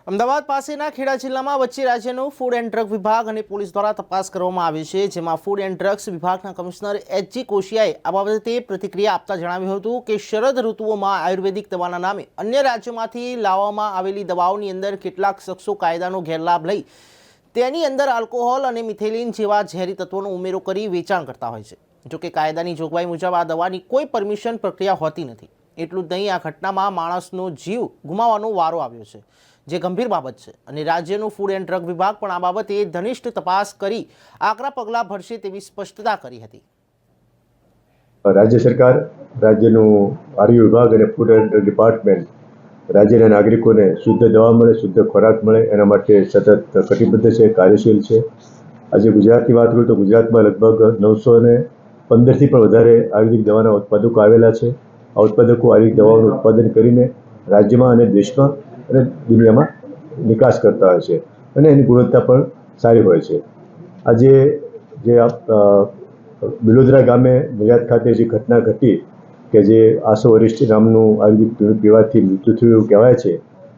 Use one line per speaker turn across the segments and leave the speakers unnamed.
અમદાવાદ પાસેના ખેડા જિલ્લામાં વચ્ચે રાજ્યનું ફૂડ એન્ડ ડ્રગ વિભાગ અને પોલીસ દ્વારા તપાસ કરવામાં આવી છે, જેમાં ફૂડ એન્ડ ડ્રગ્સ વિભાગના કમિશનર એચ.જી. કોશિયાએ આ બાબતે પ્રતિક્રિયા આપતા જણાવ્યું હતું કે શરદ ઋતુઓમાં આયુર્વેદિક દવાના નામે અન્ય રાજ્યોમાંથી લાવવામાં આવેલી દવાઓની અંદર કેટલાક શખ્સો કાયદાનો ગેરલાભ લઈ તેની અંદર આલ્કોહોલ અને મિથેલિન જેવા ઝેરી તત્વોનો ઉમેરો કરી વેચાણ કરતા હોય છે। જોકે કાયદાની જોગવાઈ મુજબ આ દવાની કોઈ પરમિશન પ્રક્રિયા હોતી નથી। એટલું જ નહીં, આ ઘટનામાં માણસનો જીવ ગુમાવવાનો વારો આવ્યો છે, જે ગંભીર બાબત છે અને રાજ્યનું ફૂડ એન્ડ ડ્રગ વિભાગ પણ આ બાબતે ઘનિષ્ઠ તપાસ કરી આકરા પગલાં ભરશે તેવી સ્પષ્ટતા કરી હતી।
રાજ્ય સરકાર, રાજ્યનું આરોગ્ય વિભાગ અને ફૂડ એન્ડ ડ્રગ ડિપાર્ટમેન્ટ રાજ્યના નાગરિકોને શુદ્ધ દવા મળે, શુદ્ધ ખોરાક મળે એના માટે સતત કટિબદ્ધ છે, કાર્યશીલ છે। આજે ગુજરાતની વાત કરું તો ગુજરાતમાં લગભગ 915થી પણ વધારે આયુર્વેદિક દવાના ઉત્પાદકો આવેલા છે। આ ઉત્પાદકો આયુર્વેદિક દવાઓનું ઉત્પાદન કરીને રાજ્યમાં અને દેશમાં અને દુનિયામાં નિકાસ કરતા હોય છે અને એની ગુણવત્તા પણ સારી હોય છે। આજે જે બિલોદરા ગામે નિર્યાત ખાતે જે ઘટના ઘટી કે જે આસો વરિષ્ઠ નામનું આયુર્વેદિક પીણું પીવાથી મૃત્યુ થયું એવું કહેવાય છે,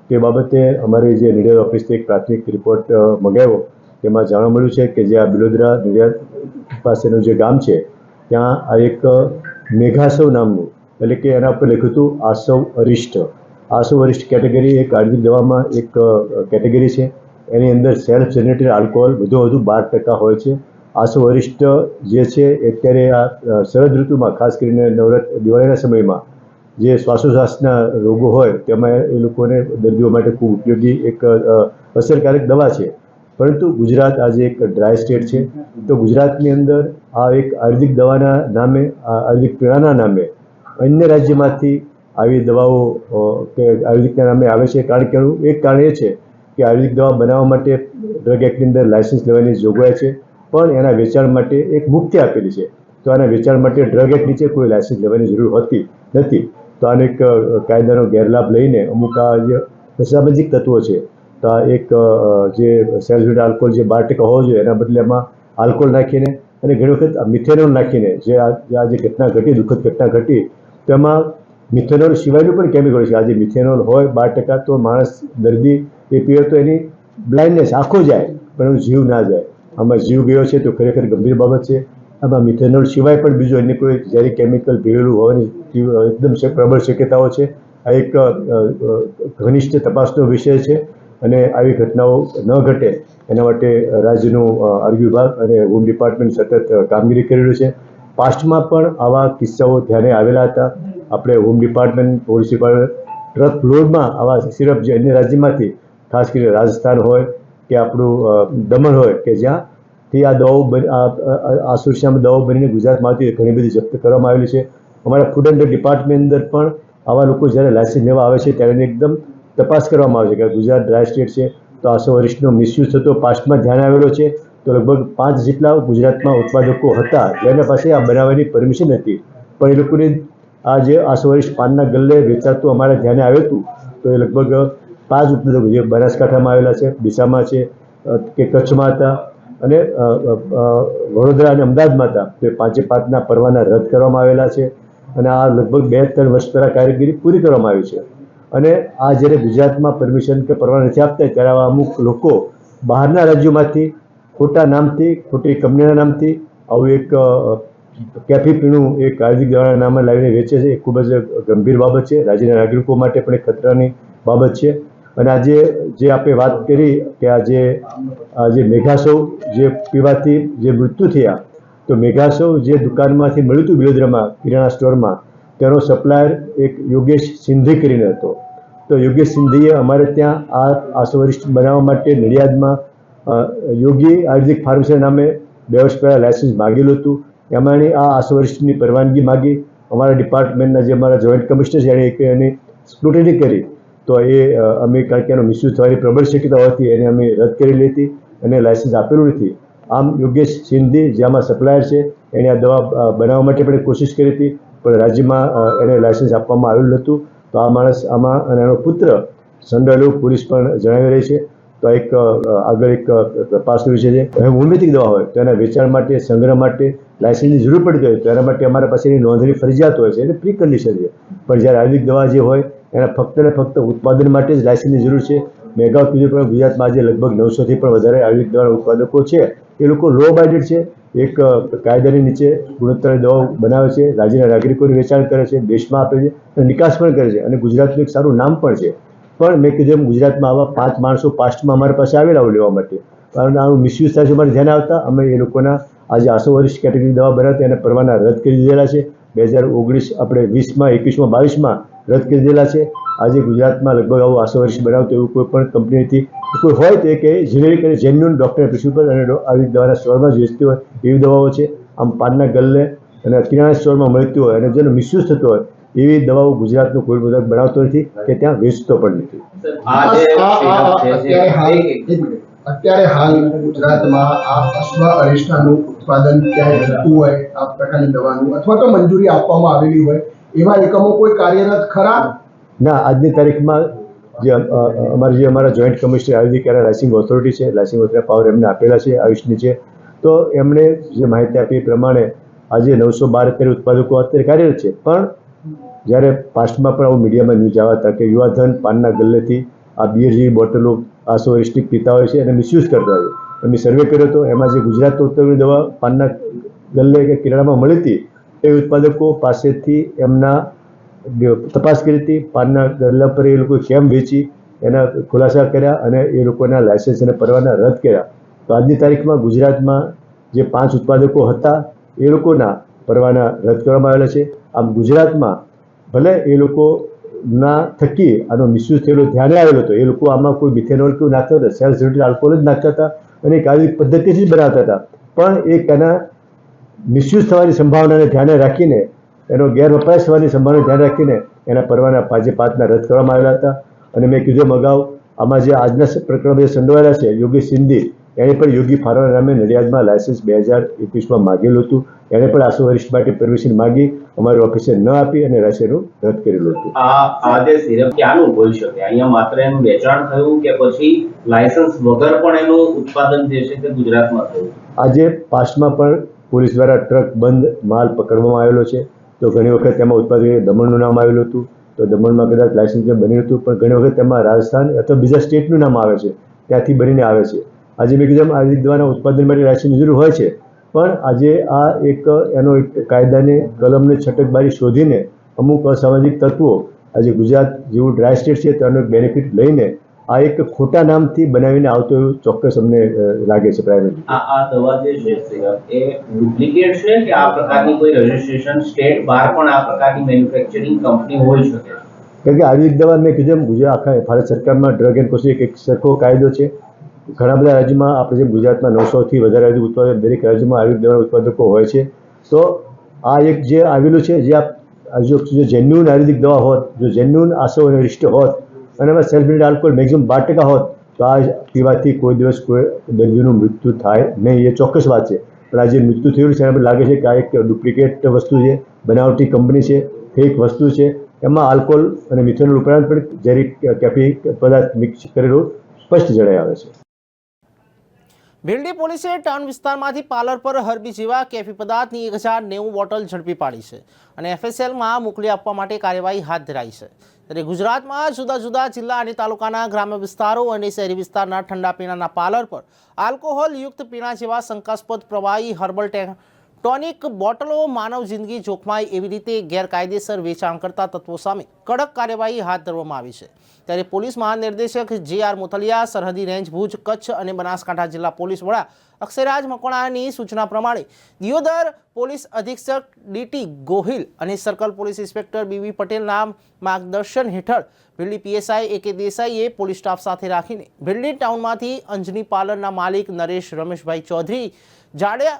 તે બાબતે અમારી જે નિર્યાત ઓફિસથી એક પ્રાથમિક રિપોર્ટ મંગાવ્યો, તેમાં જાણવા મળ્યું છે કે જે આ બિલોદરા નિર્યાત પાસેનું જે ગામ છે ત્યાં આ એક મેઘાસવ નામનું, એટલે કે એના ઉપર લખ્યું હતું આસવ અરિષ્ટ। આસો વરિષ્ઠ કેટેગરી એક આયુર્વેદિક દવામાં એક કેટેગરી છે। એની અંદર સેલ્ફ જનરેટેડ આલ્કોહોલ વધુ 12% હોય છે। આસો વરિષ્ઠ જે છે અત્યારે આ શરદ ઋતુમાં, ખાસ કરીને દિવાળીના સમયમાં જે શ્વાસોશ્વાસના રોગો હોય તેમાં એ લોકોને દર્દીઓ માટે ખૂબ ઉપયોગી એક અસરકારક દવા છે। પરંતુ ગુજરાત આજે એક ડ્રાય સ્ટેટ છે, તો ગુજરાતની અંદર આ એક આયુર્વેદિક દવાના નામે, આયુર્વેદિક પીણાના નામે અન્ય રાજ્યમાંથી આવી દવાઓ કે આયુર્વેદિકના નામે આવે છે। કારણ કે એક કારણ એ છે કે આયુર્વેદિક દવા બનાવવા માટે ડ્રગ એક્ટની અંદર લાયસન્સ લેવાની જોગવાઈ છે, પણ એના વેચાણ માટે એક મુક્તિ આપેલી છે। તો આના વેચાણ માટે ડ્રગ એક્ટ નીચે કોઈ લાયસન્સ લેવાની જરૂર હોતી નથી। તો આનો એક કાયદાનો ગેરલાભ લઈને અમુક આ જે અસામાજિક તત્વો છે, તો આ એક જે સેલ્ફ આલ્કોહોલ જે 12% હોવો જોઈએ એના બદલે એમાં આલ્કોહોલ નાખીને અને ઘણી વખત મિથેનોલ નાખીને જે આ જે ઘટના ઘટી, દુઃખદ ઘટના ઘટી, તેમાં મિથેનોલ સિવાયનું પણ કેમિકલ છે। આજે મિથેનોલ હોય 12%, તો માણસ દર્દી એ પીવે તો એની બ્લાઇન્ડનેસ, આંખો જાય પણ એનો જીવ ના જાય। આમાં જીવ ગયો છે તો ખરેખર ગંભીર બાબત છે। આમાં મિથેનોલ સિવાય પણ બીજું અન્ય કોઈ ઝેરી કેમિકલ ભેળેલું હોવાની એકદમ પ્રબળ શક્યતાઓ છે। આ એક ઘનિષ્ઠ તપાસનો વિષય છે અને આવી ઘટનાઓ ન ઘટે એના માટે રાજ્યનું આરોગ્ય વિભાગ અને હોમ ડિપાર્ટમેન્ટ સતત કામગીરી કરી રહ્યું છે। પાસ્ટમાં પણ આવા કિસ્સાઓ ધ્યાને આવેલા હતા। આપણે home department, police department truck લોડમાં આવા સિરપ જે અન્ય રાજ્યમાંથી, ખાસ કરીને રાજસ્થાન હોય કે આપણું દમણ હોય કે જ્યાંથી આ દવાઓ આ સુરક્ષામાં દવાઓ બનીને ગુજરાતમાં આવતી ઘણી બધી જપ્ત કરવામાં આવેલી છે। અમારા ફૂડ એન્ડ ડિપાર્ટમેન્ટ અંદર પણ આવા લોકો જ્યારે લાયસન્સ લેવા આવે છે ત્યારે એકદમ તપાસ કરવામાં આવે છે કે ગુજરાત ડ્રાય સ્ટેટ છે, તો આસો વરિષ્ઠનો મિસયુઝ થતો પાસ્ટમાં ધ્યાન આવેલો છે। તો લગભગ 5 જેટલા ગુજરાતમાં ઉત્પાદકો હતા જેના પાસે આ બનાવવાની પરમિશન હતી, પણ એ લોકોની આ જે આસો વરિષ્ઠ પાનના ગલ્લે વેચાતું અમારા ધ્યાને આવ્યું હતું, તો એ લગભગ 5 ઉત્પાદકો જે બનાસકાંઠામાં આવેલા છે, ડીસામાં છે કે કચ્છમાં હતા અને વડોદરા અને અમદાવાદમાં હતા, તો એ 5ના પરવાના રદ કરવામાં આવેલા છે અને આ લગભગ 2-3 વર્ષ પહેલાં કામગીરી પૂરી કરવામાં આવી છે। અને આ જ્યારે ગુજરાતમાં પરમિશન કે પરવાના નથી આપતા, ત્યારે આવા અમુક લોકો બહારના રાજ્યોમાંથી ખોટા નામથી, ખોટી કંપનીના નામથી આવું એક કેફી પીણું એક આયુર્વેદિક દવાના નામે લાવીને વેચે છે। એ ખૂબ જ ગંભીર બાબત છે, રાજ્યના નાગરિકો માટે પણ એક ખતરાની બાબત છે। અને આજે જે આપણે વાત કરી કે આજે મેઘાસવ જે પીવાથી જે મૃત્યુ થયા, તો મેઘાસવ જે દુકાનમાંથી મળ્યું હતું બિલોદરામાં કિરાણા સ્ટોરમાં, તેનો સપ્લાયર એક યોગેશ સિંધી કરીને હતો। તો યોગેશ સિંધીએ અમારે ત્યાં આ આસો વરિષ્ઠ બનાવવા માટે નડિયાદમાં યોગી આયુર્વેદિક ફાર્મસી નામે 2 વર્ષ પહેલાં લાયસન્સ માગેલું હતું। એમાંની આ આસો વરિષ્ઠની પરવાનગી માગી, અમારા ડિપાર્ટમેન્ટના જે અમારા જોઈન્ટ કમિશનર છે એની સ્ક્રુટની કરી, તો એ અમે કારણ કે એનો મિસયુઝ થવાની પ્રબળ શક્યતા હોવાથી એને અમે રદ કરેલી હતી અને લાયસન્સ આપેલું નથી। આમ યોગેશ સિંધી જે આમાં સપ્લાયર છે, એણે આ દવા બનાવવા માટે પણ કોશિશ કરી હતી, પણ રાજ્યમાં એને લાયસન્સ આપવામાં આવેલું નહોતું। તો આ માણસ આમાં અને એનો પુત્ર સંડોવાયેલો પોલીસ પણ જણાવી રહી છે। તો એક આગળ એક તપાસનો વિષય છે। હોમિયોપેથિક દવા હોય તો એના વેચાણ માટે, સંગ્રહ માટે લાયસન્સની જરૂર પડતી હોય તો એના માટે અમારા પાસેની નોંધણી ફરજિયાત હોય છે, એટલે પ્રી કન્ડિશન છે। પણ જ્યારે આયુર્વેદિક દવા જે હોય એના ફક્ત ને ફક્ત ઉત્પાદન માટે જ લાયસન્સની જરૂર છે। મેં અગાઉ કીધું પણ ગુજરાતમાં આજે લગભગ 900થી પણ વધારે આયુર્વેદિક દવાના ઉત્પાદકો છે. એ લોકો લો બાઇડેડ છે, એક કાયદાની નીચે ગુણવત્તાની દવાઓ બનાવે છે, રાજ્યના નાગરિકોને વેચાણ કરે છે, દેશમાં આપે છે અને નિકાસ પણ કરે છે અને ગુજરાતનું એક સારું નામ પણ છે. પણ મેં કીધું એમ ગુજરાતમાં આવા 5 માણસો પાસ્ટમાં અમારી પાસે આવેલા લેવા માટે, કારણ આનું મિસયુઝ થાય છે અમારે ધ્યાન આવતા અમે એ લોકોના આજે 800 વર્ષ કેટેગરી દવા બનાવતી અને પરવાના રદ કરી દીધેલા છે. 2019 આપણે 20માં 21માં 22માં રદ કરી દીધેલા છે. આજે ગુજરાતમાં લગભગ આવું 800 વર્ષ બનાવતું એવું કોઈ પણ કંપનીથી કોઈ હોય તો કે જેનેરિક અને જેન્યુઅન ડૉક્ટર પ્રિન્સિપલ અને આવી દવાના સ્ટોરમાં જ વેચતી હોય એવી દવાઓ છે. આમ પાનના ગલ્લે અને કિરાણા સ્ટોરમાં મળતી હોય અને જેનો મિસયુઝ થતો હોય એવી દવાઓ ગુજરાતનો કોઈ બધા બનાવતો નથી કે ત્યાં વેચતો પણ નથી.
અત્યારે હાલ ગુજરાતમાં આ અશ્વા અરિષ્ટાનું ઉત્પાદન ક્યાંય થતું હોય આ પ્રકારની દવાનું અથવા તો મંજૂરી આપવામાં આવેલી હોય એવા એકમો કોઈ કાર્યરત ખરા?
ના, આજની તારીખમાં અમારા જોઈન્ટ કમિશનર આયુર્વેદિક અને લાઇસન્સિંગ ઓથોરિટી છે, લાઇસન્સિંગ ઓથોરિટી પાવર એમને આપેલા છે આયુષની છે. તો એમણે જે માહિતી આપી એ પ્રમાણે આજે 912 ઉત્પાદકો અત્યારે કાર્યરત છે. પણ જ્યારે પાસ્ટમાં પણ આવું મીડિયામાં ન્યૂઝ આવ્યા હતા કે યુવાધન પાનના ગલ્લેથી આ બિયર જેવી બોટલો 800 વર્ષથી પીતા હોય છે અને મિસયુઝ કરતા હોય છે. અમે સર્વે કર્યો હતો, એમાં જે ગુજરાત ઉત્પાદકની દવા પાનના ગલ્લે કે કિરાણામાં મળી હતી એ ઉત્પાદકો પાસેથી એમના તપાસ કરી હતી. પાનના ગલ્લા પર એ લોકો કેમ વેચી એના ખુલાસા કર્યા અને એ લોકોના લાયસન્સ અને પરવાના રદ કર્યા. તો આજની તારીખમાં ગુજરાતમાં જે 5 ઉત્પાદકો હતા એ લોકોના પરવાના રદ કરવામાં આવેલા છે. આમ ગુજરાતમાં ભલે એ લોકોના થકી આનો મિસયુઝ થયેલો ધ્યાને આવેલો હતો, એ લોકો આમાં કોઈ મિથેનોલ કેવું નાખતા હતા, સેલ્ફ રિલેટેડ આલ્કોહોલ જ નાખતા હતા અને એક આવી પદ્ધતિથી જ બનાવતા હતા. પણ એક એના મિસયુઝ થવાની સંભાવનાને ધ્યાને રાખીને, એનો ગેરવપરાશ થવાની સંભાવનાને ધ્યાને રાખીને એના પરવાના 5 રદ કરવામાં આવેલા હતા. અને મેં કીધું અગાઉ આમાં જે આજના પ્રકરણમાં જે સંડોવાયેલા છે યોગેશ સિંધી, એણે પણ યોગી ફાર્મા નામે નડિયાદમાં લાયસન્સ 2021માં માગેલું હતું. એણે પણ 800 વર્ષ માટે પરમિશન માગી, અમારી ઓફિસે ન આપી અને લાયસન્સ રદ કરેલું હતું.
આ જે સિરપ ક્યાંનું હોઈ શકે? અહીંયા માત્ર એનું વેચાણ થયું કે પછી લાયસન્સ વગર પણ એનું ઉત્પાદન જે છે તે ગુજરાતમાં થયું?
આજે પાસ્ટમાં પણ પોલીસ દ્વારા ટ્રક બંધ માલ પકડવામાં આવેલો છે. તો ઘણી વખત તેમાં ઉત્પાદન દમણનું નામ આવેલું હતું, તો દમણમાં કદાચ લાયસન્સ બન્યું હતું, પણ ઘણી વખત તેમાં રાજસ્થાન અથવા બીજા સ્ટેટનું નામ આવે છે, ત્યાંથી બનીને આવે છે. આજે મેં કીધું આયુર્વેદિક દવાના ઉત્પાદન માટે લાયસન્સ જરૂર હોય છે, પણ આજે આ એનો એક કાયદાને કલમને છટકબારી શોધીને અમુક અસામાજિક તત્વો આજે ગુજરાત જેવું ડ્રાય સ્ટેટ છે તેનો એક બેનિફિટ લઈને આ એક ખોટા નામથી બનાવીને આવતો એવું ચોક્કસ અમને લાગે છે. પ્રાઇવેટ
આ દવા જે છે સિરપ એ ડુપ્લિકેટ છે કે આ પ્રકારની કોઈ રજિસ્ટ્રેશન સ્ટેટ બહાર પણ આ પ્રકારની મેન્યુફેક્ચરિંગ કંપની હોઈ શકે છે?
કારણ કે આયુર્વેદિક દવા મેં કીધું ગુજરાત આખા ભારત સરકારમાં ડ્રગ એન્ડ કોસ્મેટિક એક સરખો કાયદો છે. ઘણા બધા રાજ્યોમાં આપણે જેમ ગુજરાતમાં 900થી વધારે આયુર્વેદિક ઉત્પાદક દરેક રાજ્યમાં આયુર્વેદિક દવાના ઉત્પાદકો હોય છે. તો આ એક જે આવેલું છે, જે જેન્યુઅન આયુર્વેદિક દવા હોત, જો જેન્યુઅન 800 વર્ષ હોત અને એમાં સેલ્ફ રિલેટેડ આલ્કોહોલ મેક્સિમમ 12% હોત તો આ પીવાથી કોઈ દિવસ કોઈ દર્દીનું મૃત્યુ થાય નહીં, એ ચોક્કસ વાત છે. પણ આ જે મૃત્યુ થયું છે એના લાગે છે કે આ એક ડુપ્લિકેટ વસ્તુ છે, બનાવટી કંપની છે, ફેક વસ્તુ છે. એમાં આલ્કોહોલ અને મિથેનોલ ઉપરાંત પણ ઝેરી કેફી પદાર્થ મિક્સ કરેલો સ્પષ્ટ જણાઈ આવે છે.
ભીલડી પોલીસે ટાઉન વિસ્તારમાંથી પાર્લર પર હર્બી જેવા કેફી પદાર્થની 1090 બોટલ ઝડપી પાડી છે અને FSLમાં મોકલી આપવા માટે કાર્યવાહી હાથ ધરાઈ છે. ત્યારે ગુજરાતમાં જુદા જુદા જિલ્લા અને તાલુકાના ગ્રામ્ય વિસ્તારો અને શહેરી વિસ્તારના ઠંડા પીણાના પાર્લર પર આલ્કોહોલયુક્ત પીણા જેવા શંકાસ્પદ પ્રવાહી હર્બલ ટોનિક બોટલો માનવ જિંદગી જોખમાય એવી રીતે ગેરકાયદેસર વેચાણ કરતા તત્વો સામે કડક કાર્યવાહી હાથ ધરવામાં આવી છે. ત્યારે પોલીસ મહાનિર્દેશક JR મોથલિયા, સરહદી રેન્જ ભુજ, કચ્છ અને બનાસકાંઠા જિલ્લા પોલીસ વડા અક્ષયરાજ મકવાણાની સૂચના પ્રમાણે દિયોદર પોલીસ અધિક્ષક DT ગોહિલ અને સર્કલ પોલીસ ઇન્સ્પેક્ટર BV પટેલના માર્ગદર્શન હેઠળ Bhildi PSI AK દેસાઈએ police staff સાથે રાખીને ભીલડી ટાઉનમાંથી અંજની પાર્લરના માલિક નરેશ રમેશભાઈ ચૌધરી જાડ્યા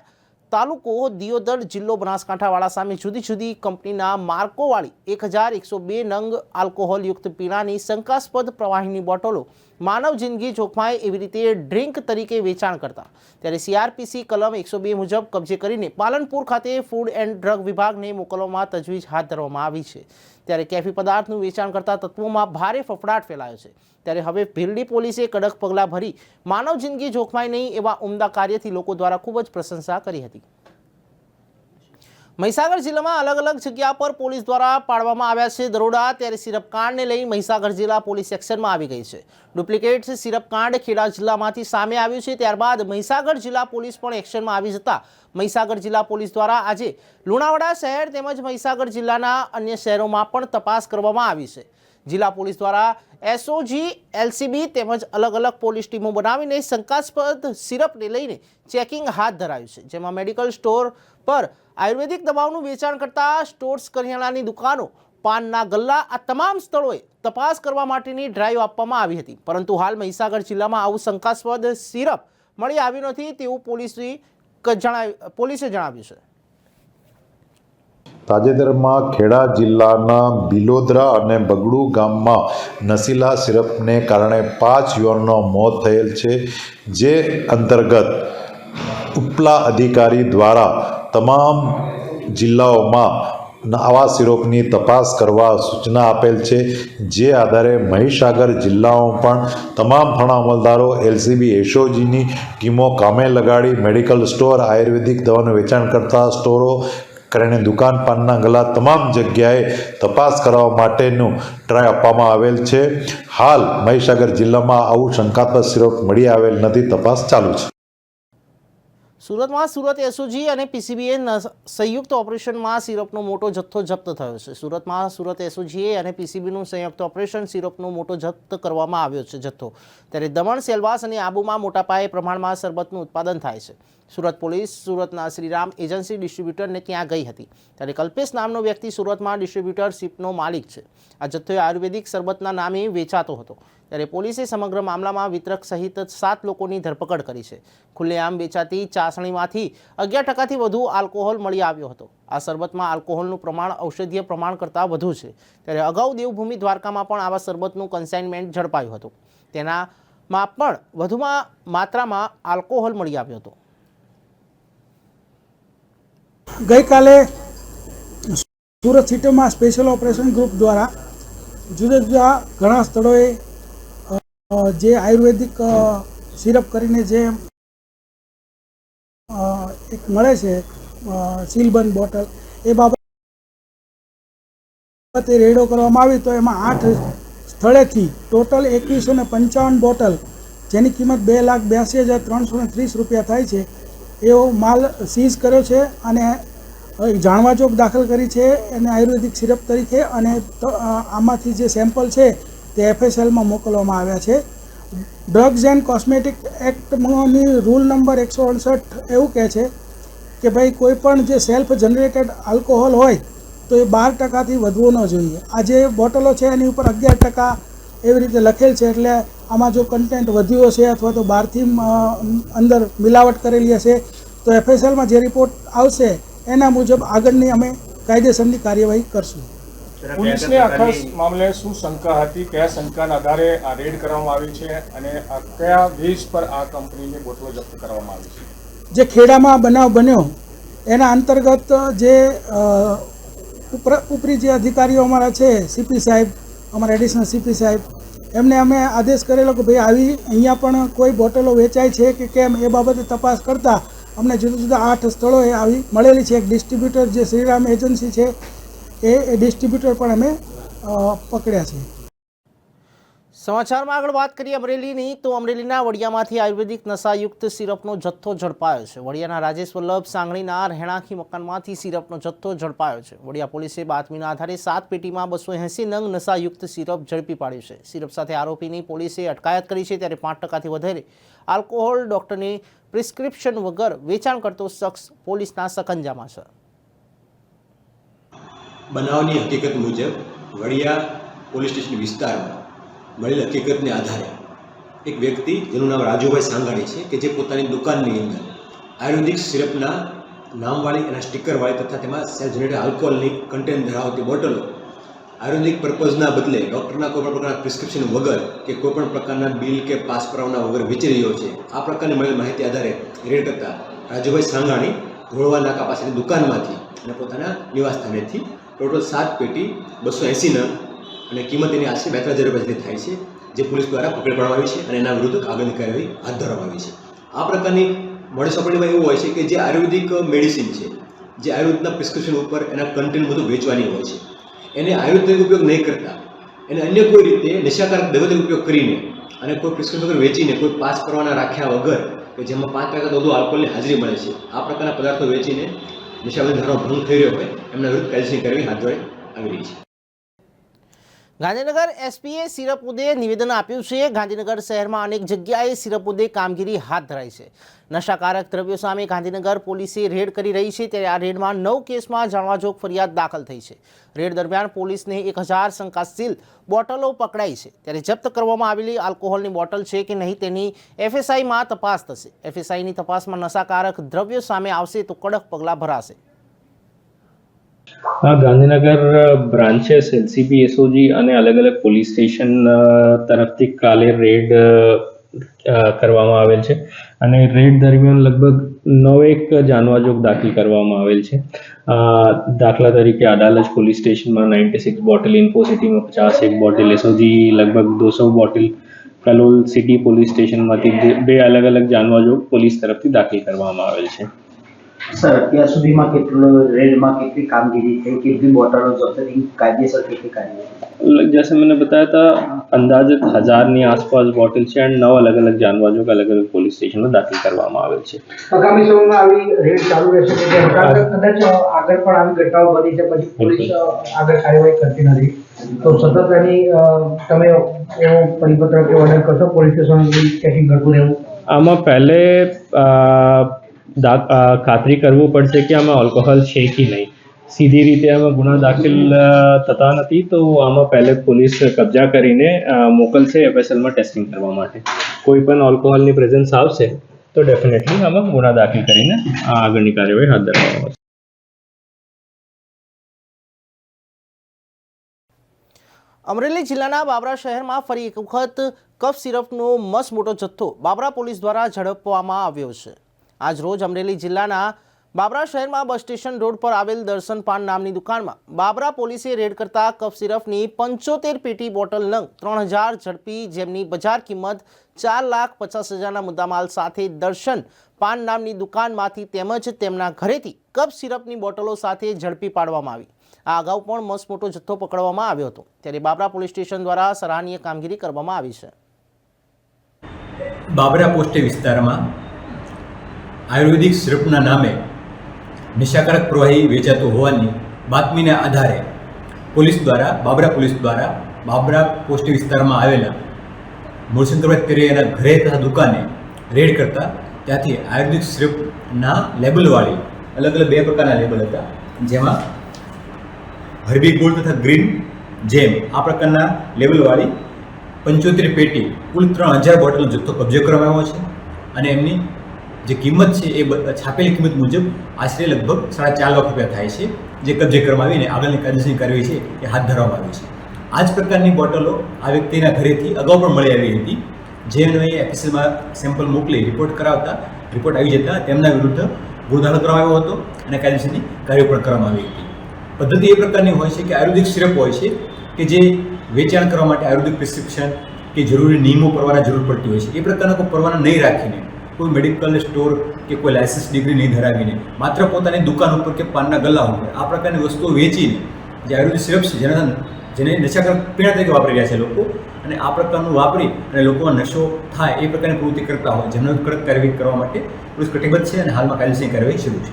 તાલુકો દિયોદર જિલ્લો બનાસકાંઠાવાળા સામે જુદી જુદી કંપનીના માર્કોવાળી 1102 નંગ આલ્કોહોલયુક્ત પીણાની શંકાસ્પદ પ્રવાહીની બોટલો માનવ જિંદગી જોખમાય એવી રીતે ડ્રિંક તરીકે વેચાણ કરતા ત્યારે CRPC કલમ 102 મુજબ કબજે કરીને પાલનપુર ખાતે ફૂડ એન્ડ ડ્રગ વિભાગને મોકલવામાં તજવીજ હાથ ધરવામાં આવી છે. ત્યારે કેફી પદાર્થનું વેચાણ કરતા તત્વોમાં ભારે ફફડાટ ફેલાયો છે. ત્યારે હવે ભીલડી પોલીસે કડક પગલાં ભરી માનવ જિંદગી જોખમાય નહીં એવા ઉમદા કાર્યથી લોકો દ્વારા ખૂબ જ પ્રશંસા કરી હતી. મહીસાગર જિલ્લામાં અલગ અલગ જગ્યા પર પોલીસ દ્વારા પાડવામાં આવ્યા છે દરોડા, ત્યારે સિરપ કાંડને લઈ મહીસાગર જિલ્લા પોલીસ એક્શનમાં આવી ગઈ છે. ડુપ્લિકેટ સિરપ કાંડ ખેડા જિલ્લામાંથી સામે આવ્યું છે, ત્યારબાદ મહીસાગર જિલ્લા પોલીસ પણ એક્શનમાં આવી જતા મહીસાગર જિલ્લા પોલીસ દ્વારા આજે લુણાવાડા શહેર તેમજ મહીસાગર જિલ્લાના અન્ય શહેરોમાં પણ તપાસ કરવામાં આવી છે. જિલ્લા પોલીસ દ્વારા એસઓજી, એલસીબી તેમજ અલગ અલગ પોલીસ ટીમો બનાવીને શંકાસ્પદ સિરપને લઈને ચેકિંગ હાથ ધરાયું છે, જેમાં મેડિકલ સ્ટોર પર આયુર્વેદિક દવાઓનું વેચાણ કરતા સ્ટોર્સ, કરિયાણાની દુકાનો, પાનના ગલ્લા આ તમામ સ્થળોએ તપાસ કરવા માટેની ડ્રાઈવ આપવામાં આવી હતી, પરંતુ હાલ મહીસાગર જિલ્લામાં આવું શંકાસ્પદ સિરપ મળી આવ્યું નથી તેવું પોલીસે જણાવ્યું છે.
તાજેતરમાં ખેડા જિલ્લાના બિલોદરા અને બગડુ ગામમાં નશીલા સિરપને કારણે 5 યુવાનોના મોત થયેલ છે, જે અંતર્ગત ઉપલા અધિકારી દ્વારા તમામ જિલ્લાઓમાં આવા સિરપની તપાસ કરવા સૂચના આપેલ છે. જે આધારે મહીસાગર જિલ્લામાં પણ તમામ થાણા અમલદારો, એલસીબી, એસઓજીની ટીમો કામે લગાડી મેડિકલ સ્ટોર, આયુર્વેદિક દવાનું વેચાણ કરતા સ્ટોરો, કરીને દુકાન, પાનના ગલા તમામ જગ્યાએ તપાસ કરવા માટેનું ટ્રાય આપવામાં આવેલ છે. હાલ મહીસાગર જિલ્લામાં આવું શંકાસ્પદ સિરપ મળી આવેલ નથી, તપાસ ચાલુ છે.
સુરતમાં સુરત એસઓજી અને પીસીબીએ સંયુક્ત ઓપરેશનમાં સિરપનો મોટો જથ્થો જપ્ત થયો છે. સુરતમાં સુરત એસઓજીએ અને પીસીબીનું સંયુક્ત ઓપરેશન સિરપનો મોટો જપ્ત કરવામાં આવ્યો છે જથ્થો. ત્યારે દમણ, સેલવાસ અને આબુમાં મોટા પાયે પ્રમાણમાં શરબતનું ઉત્પાદન થાય છે. સુરત પોલીસ સુરતના શ્રીરામ એજન્સી ડિસ્ટ્રીબ્યુટરને ત્યાં ગઈ હતી, ત્યારે કલ્પેશ નામનો વ્યક્તિ સુરતમાં ડિસ્ટ્રીબ્યુટરશીપનો માલિક છે. આ જથ્થો આયુર્વેદિક શરબતના નામે વેચાતો હતો, ત્યારે પોલીસે સમગ્ર મામલામાં વિતરક સહિત 7 લોકોની ધરપકડ કરી છે. ખુલ્લેઆમ વેચાતી ચાસણીમાંથી 11% વધુ આલ્કોહોલ મળી આવ્યો હતો. આ શરબતમાં આલ્કોહોલનું પ્રમાણ ઔષધીય પ્રમાણ કરતાં વધુ છે. ત્યારે અગાઉ દેવભૂમિ દ્વારકામાં પણ આવા શરબતનું કન્સાઇનમેન્ટ ઝડપાયું હતું, તેનામાં પણ વધુમાં માત્રામાં આલ્કોહોલ મળી આવ્યો હતો.
ગઈકાલે સુરત સિટીમાં સ્પેશિયલ ઓપરેશન ગ્રુપ દ્વારા જુદા જુદા ઘણા સ્થળોએ જે આયુર્વેદિક સિરપ કરીને જે એક મળે છે સીલબંધ બોટલ, એ બાબતે રેડો કરવામાં આવી તો એમાં 8 સ્થળેથી ટોટલ 2155 બોટલ, જેની કિંમત 2,82,330 રૂપિયા થાય છે, એવો માલ સીઝ કર્યો છે અને જાણવાજોગ દાખલ કરી છે એને આયુર્વેદિક સિરપ તરીકે, અને આમાંથી જે સેમ્પલ છે તે એફએસએલમાં મોકલવામાં આવ્યા છે. ડ્રગ્સ એન્ડ કોસ્મેટિક એક્ટની રૂલ નંબર 168 એવું કહે છે કે ભાઈ કોઈ પણ જે સેલ્ફ જનરેટેડ આલ્કોહોલ હોય તો એ 12%થી વધવો ન જોઈએ. આ જે બોટલો છે એની ઉપર 11% એવી રીતે લખેલ છે, એટલે આમાં જો કન્ટેન્ટ વધ્યું હશે અથવા તો બહારથી અંદર મિલાવટ કરેલી હશે તો એફએસએલમાં જે રિપોર્ટ આવશે એના મુજબ આગળની અમે કાયદેસરની કાર્યવાહી કરશું.
પોલીસને આખા મામલે શું શંકા હતી, કયા શંકાના આધારે આ રેડ કરવામાં આવી છે અને કયા બેઝ પર આ કંપનીની બોટલો જપ્ત કરવામાં આવી છે?
જે ખેડામાં બનાવ બન્યો એના અંતર્ગત જે ઉપરી જે અધિકારીઓ અમારા છે, સીપી સાહેબ, અમારા એડિશનલ સીપી સાહેબ, એમને અમે આદેશ કરેલો કે ભાઈ આવી અહીંયા પણ કોઈ બોટલો વેચાય છે કે કેમ એ બાબતે તપાસ કરતાં અમને જુદા જુદા 8 સ્થળોએ આવી મળેલી છે. એક ડિસ્ટ્રીબ્યુટર જે શ્રીરામ એજન્સી છે એ ડિસ્ટ્રીબ્યુટર પણ અમે પકડ્યા છે.
સમાચારમાં આગળ વાત કરીએ અમરેલીની, તો અમરેલીના વડિયામાંથી આયુર્વેદિક નશાયુક્ત સિરપનો જથ્થો ઝડપાયો છે. વડિયાના રાજેશ વલ્લભ સાંગણીના રહેણાંકી મકાનમાંથી સિરપનો જથ્થો ઝડપાયો છે. વડિયા પોલીસે બાતમીના આધારે 7 પેટીમાં 280 નંગ નશાયુક્ત સિરપ ઝડપી પાડ્યું છે. સિરપ સાથે આરોપીની પોલીસે અટકાયત કરી છે, ત્યારે 5%થી વધારે આલ્કોહોલ ડોક્ટરની પ્રિસ્ક્રિપ્શન વગર વેચાણ કરતો શખ્સ પોલીસના સકંજામાં છે.
બનાવની હકીકત મુજબ વડિયા પોલીસ સ્ટેશન વિસ્તારમાં મળેલ હકીકતને આધારે એક વ્યક્તિ જેનું નામ રાજુભાઈ સાંગાણી છે કે જે પોતાની દુકાનની અંદર આયુર્વેદિક સિરપના નામવાળી અને સ્ટીકરવાળી તથા તેમાં સેલ્ફ જનરેટેડ આલ્કોહોલની કન્ટેન્ટ ધરાવતી બોટલો આયુર્વેદિક પર્પઝના બદલે ડૉક્ટરના કોઈપણ પ્રકારના પ્રિસ્ક્રિપ્શન વગર કે કોઈપણ પ્રકારના બિલ કે પાસ કરાવના વગર વેચી રહ્યો છે. આ પ્રકારની મળેલ માહિતી આધારે રેડ કરતા રાજુભાઈ સાંગાણી ધોળવા નાકા પાસેની દુકાનમાંથી અને પોતાના નિવાસસ્થાનેથી ટોટલ 7 પેટી 280 નંગ અને કિંમત એની આશરે 2,000 રૂપિયા થાય છે, જે પોલીસ દ્વારા પકડી પાડવામાં આવી છે અને એના વિરુદ્ધ આગળની કાર્યવાહી હાથ ધરવામાં આવી છે. આ પ્રકારની મોડસ ઓપરેન્ડીમાં એવું હોય છે કે જે આયુર્વેદિક મેડિસિન છે જે આયુર્વેદના પ્રિસ્ક્રિપ્શન ઉપર એના કન્ટેન્ટ બધું વેચવાની હોય છે. એને આયુર્વેદિક ઉપયોગ નહીં કરતા એને અન્ય કોઈ રીતે નશાકારક દવાનો ઉપયોગ કરીને અને કોઈ પ્રિસ્ક્રિપ્શન વગર વેચીને કોઈ પાસ કરવાના રાખ્યા વગર કે જેમાં 5% વધુ આલ્કોહોલની હાજરી મળે છે, આ પ્રકારના પદાર્થો વેચીને નશાબંધી ધારાનો ભંગ થઈ રહ્યો હોય એમના વિરુદ્ધ કાયદેસરની કાર્યવાહી હાથ ધરવામાં આવી રહી છે.
ગાંધીનગર એસપીએ સિરપ મુદ્દે નિવેદન આપ્યું છે. ગાંધીનગર શહેરમાં અનેક જગ્યાએ સિરપ મુદ્દે કામગીરી હાથ ધરાઈ છે. નશાકારક દ્રવ્યો સામે ગાંધીનગર પોલીસે રેડ કરી રહી છે, ત્યારે આ રેડમાં 9 કેસમાં જાણવાજોગ ફરિયાદ દાખલ થઈ છે. રેડ દરમિયાન પોલીસને 1000 શંકાસ્પદ બોટલો પકડાઈ છે, ત્યારે જપ્ત કરવામાં આવેલી આલ્કોહોલની બોટલ છે કે નહીં તેની એફએસઆઈમાં તપાસ થશે. એફએસઆઈની તપાસમાં નશાકારક દ્રવ્યો સામે આવશે તો કડક પગલાં ભરાશે.
ગાંધીનગર બ્રાન્ચેસ એલસીબી એસઓજી અને અલગ અલગ પોલીસ સ્ટેશન તરફથી કાલે રેડ કરવામાં આવેલ છે અને રેડ દરમિયાન લગભગ 9 જાણવાજોગ દાખલ કરવામાં આવેલ છે. દાખલા તરીકે અડાલજ પોલીસ સ્ટેશનમાં 96 બોટલ, ઇન્ફોસિટીમાં 51 બોટલ, એસઓજી લગભગ 200 બોટલ, કલોલ સિટી પોલીસ સ્ટેશનમાંથી 2 અલગ અલગ જાણવાજોગ પોલીસ તરફથી દાખલ કરવામાં આવેલ છે.
સર, અત્યાર સુધીમાં રેડમાં કેટલી કામગીરી થઈ, કેટલી બોટલો જપ્ત થઈ, કાયદેસર કેટલી કાર્યવાહી?
जैसे मैंने बताया था, अंदाजित 1000 ની આસપાસ બોટલ છે અને 9 અલગ અલગ જાણવાજોગ અલગ અલગ પોલીસ સ્ટેશનમાં દાખલ કરવામાં આવેલ છે.
આગામી સમયમાં આવી રેડ ચાલુ રહેશે કે કદાચ આગળ પણ આવી ઘટનાઓ બની છે પછી પોલીસ આગળ કાર્યવાહી કરતી નથી, તો સતત એની તમે એવો પરિપત્ર કે ઓર્ડર કરશો પોલીસ સ્ટેશન ચેકિંગ કરતું રહેવું?
આમાં પહેલે ખાતરી કરવું પડશે કે આમાં આલ્કોહોલ છે કે નહીં. સીધી રીતે આમાં ગુના દાખલ થતા નથી, તો આમાં પહેલે પોલીસ કબજા કરીને મોકલશે એફએસએલમાં ટેસ્ટિંગ કરવા માટે. કોઈ પણ આલ્કોહોલની પ્રેઝન્સ આવશે તો ડેફિનેટલી આમાં ગુના દાખલ કરીને આગળની કાર્યવાહી હાથ ધરવામાં આવશે.
અમરેલી જિલ્લાના બાબરા શહેરમાં ફરી એક વખત કફ સિરપનો મસમોટો જથ્થો બાબરા પોલીસ દ્વારા ઝડપવામાં આવ્યો છે. આજ રોજ અમરેલી જિલ્લાના બાબરા શહેરમાં બસ સ્ટેશન રોડ પર આવેલ દર્શન પાન નામની દુકાનમાં બાબરા પોલીસે રેડ કરતા કફ સિરપની 75 પેટી બોટલ નંગ 3000 ઝડપી, જેમની બજાર કિંમત 4,50,000ના મુદ્દામાલ સાથે દર્શન પાન નામની દુકાનમાંથી તેમજ તેમના ઘરેથી કફ સિરપની બોટલો સાથે ઝડપી પાડવામાં આવી. આ અગાઉ પણ મસમોટો જથ્થો પકડવામાં આવ્યો હતો, ત્યારે બાબરા પોલીસ સ્ટેશન દ્વારા સરાહનીય કામગીરી કરવામાં આવી છે.
બાબરા પોસ્ટે વિસ્તારમાં આયુર્વેદિક સિરપના નામે નશાકારક પ્રવાહી વેચાતો હોવાની બાતમીના આધારે બાબરા પોલીસ દ્વારા બાબરા પોસ્ટ વિસ્તારમાં આવેલા મૂળશંકરભાઈ તેરૈયાના ઘરે તથા દુકાને રેડ કરતા ત્યાંથી આયુર્વેદિક સિરપના લેબલવાળી અલગ અલગ 2 પ્રકારના લેબલ હતા, જેમાં હર્બી ગોલ્ડ તથા ગ્રીન જેમ આ પ્રકારના લેબલવાળી 75 પેટી કુલ 3000 બોટલનો જથ્થો કબજે કરવામાં આવ્યો છે અને એમની જે કિંમત છે એ છાપેલી કિંમત મુજબ આશરે લગભગ 4.5 લાખ રૂપિયા થાય છે, જે કબજે કરવામાં આવીને આગળની કાયદેસરની કાર્યવાહી છે એ હાથ ધરવામાં આવી છે. આ જ પ્રકારની બોટલો આ વ્યક્તિના ઘરેથી અગાઉ પણ મળી આવી હતી, જેને એફએસએલમાં સેમ્પલ મોકલી રિપોર્ટ કરાવતા રિપોર્ટ આવી જતા તેમના વિરુદ્ધ ગુનો દાખલ કરવામાં આવ્યો હતો અને કાયદેસરની કાર્યવાહી પણ કરવામાં આવી હતી. પદ્ધતિ એ પ્રકારની હોય છે કે આયુર્વેદિક સિરપ હોય છે કે જે વેચાણ કરવા માટે આયુર્વેદિક પ્રિસ્ક્રિપ્શન કે જરૂરી નિયમો પરવાના જરૂર પડતી હોય છે. એ પ્રકારના કોઈ પરવાના નહીં રાખીને, કોઈ મેડિકલ સ્ટોર કે કોઈ લાયસન્સ ડિગ્રી નહીં ધરાવીને માત્ર પોતાની દુકાન ઉપર કે પાનના ગલ્લા ઉપર આ પ્રકારની વસ્તુઓ વેચીને જે આયુર્વેદિક સિરપ છે જેને નશાકારક પીણા તરીકે વાપરી રહ્યા છે લોકો, અને આ પ્રકારનું વાપરી અને લોકોમાં નશો થાય એ પ્રકારની પ્રવૃત્તિ કરતા હોય, જેમનો કડક કાર્યવાહી કરવા માટે પોલીસ કટિબદ્ધ છે અને હાલમાં કાયદેસરની કાર્યવાહી શરૂ છે.